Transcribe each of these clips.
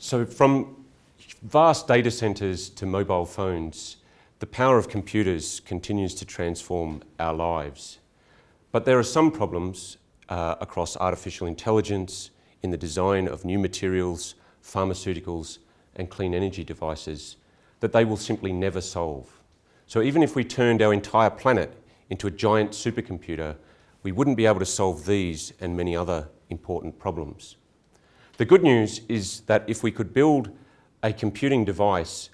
So from vast data centers to mobile phones, the power of computers continues to transform our lives. But there are some problems across artificial intelligence, in the design of new materials, pharmaceuticals, and clean energy devices that they will simply never solve. So even if we turned our entire planet into a giant supercomputer, we wouldn't be able to solve these and many other important problems. The good news is that if we could build a computing device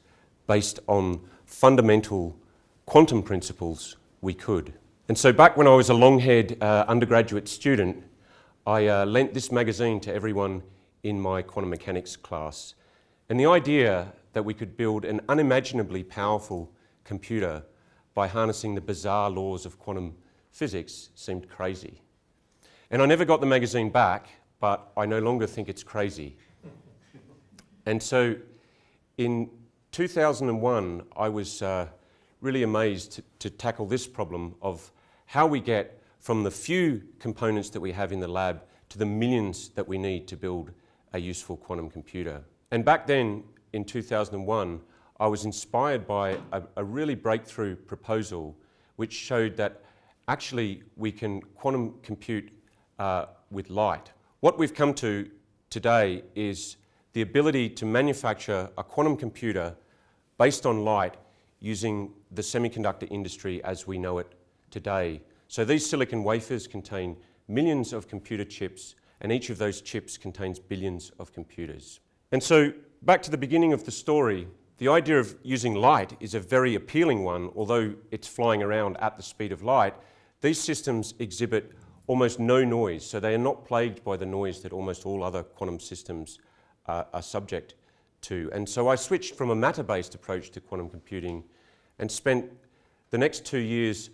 based on fundamental quantum principles, we could. And so back when I was a long-haired undergraduate student, I lent this magazine to everyone in my quantum mechanics class. And the idea that we could build an unimaginably powerful computer by harnessing the bizarre laws of quantum physics seemed crazy. And I never got the magazine back, but I no longer think it's crazy. And so in 2001, I was really amazed to tackle this problem of how we get from the few components that we have in the lab to the millions that we need to build a useful quantum computer. And back then, in 2001, I was inspired by a really breakthrough proposal which showed that actually we can quantum compute with light. What we've come to today is the ability to manufacture a quantum computer based on light using the semiconductor industry as we know it today. So these silicon wafers contain millions of computer chips, and each of those chips contains billions of computers. And so back to the beginning of the story, the idea of using light is a very appealing one. Although it's flying around at the speed of light, these systems exhibit almost no noise, so they are not plagued by the noise that almost all other quantum systems are subject to. And so I switched from a matter-based approach to quantum computing and spent the next 2 years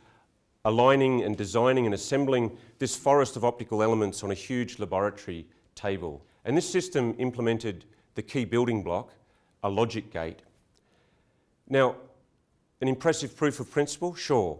aligning and designing and assembling this forest of optical elements on a huge laboratory table. And this system implemented the key building block, a logic gate. Now, an impressive proof of principle? Sure.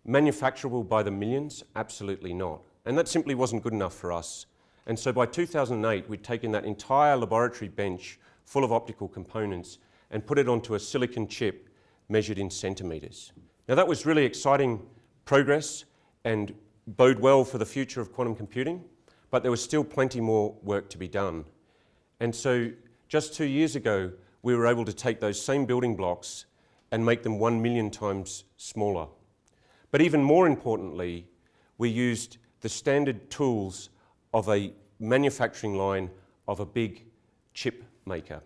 Manufacturable by the millions? Absolutely not. And that simply wasn't good enough for us. And so by 2008, we'd taken that entire laboratory bench full of optical components and put it onto a silicon chip measured in centimeters. Now that was really exciting progress and bode well for the future of quantum computing, but there was still plenty more work to be done. And so just 2 years ago, we were able to take those same building blocks and make them 1 million times smaller. But even more importantly, we used the standard tools of a manufacturing line of a big chip maker.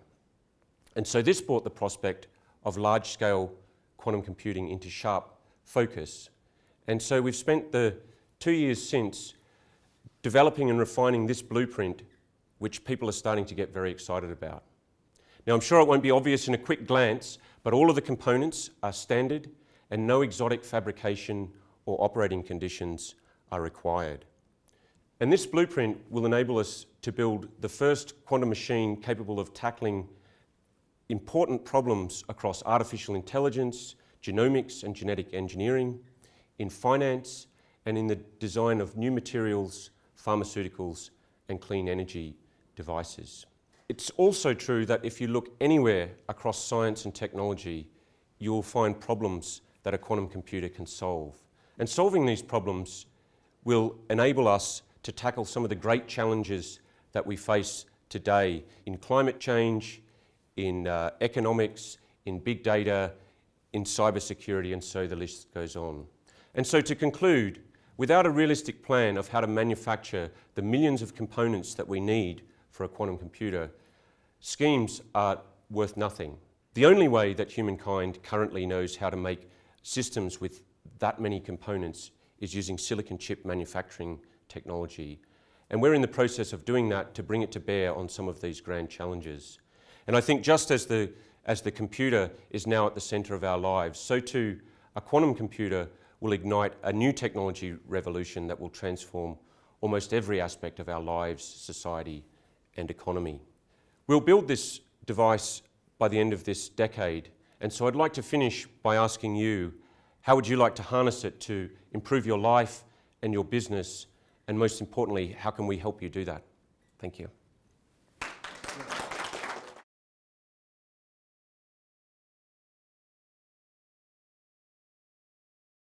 And so this brought the prospect of large-scale quantum computing into sharp focus. And so we've spent the 2 years since developing and refining this blueprint, which people are starting to get very excited about. Now, I'm sure it won't be obvious in a quick glance, but all of the components are standard and no exotic fabrication or operating conditions are required. And this blueprint will enable us to build the first quantum machine capable of tackling important problems across artificial intelligence, genomics and genetic engineering, in finance, and in the design of new materials, pharmaceuticals, and clean energy devices. It's also true that if you look anywhere across science and technology, you'll find problems that a quantum computer can solve. And solving these problems will enable us to tackle some of the great challenges that we face today in climate change, in economics, in big data, in cybersecurity, and so the list goes on. And so to conclude, without a realistic plan of how to manufacture the millions of components that we need for a quantum computer, schemes are worth nothing. The only way that humankind currently knows how to make systems with that many components is using silicon chip manufacturing technology. And we're in the process of doing that to bring it to bear on some of these grand challenges. And I think just as the computer is now at the center of our lives, so too a quantum computer will ignite a new technology revolution that will transform almost every aspect of our lives, society, and economy. We'll build this device by the end of this decade, and so I'd like to finish by asking you, how would you like to harness it to improve your life and your business, and most importantly, how can we help you do that? Thank you.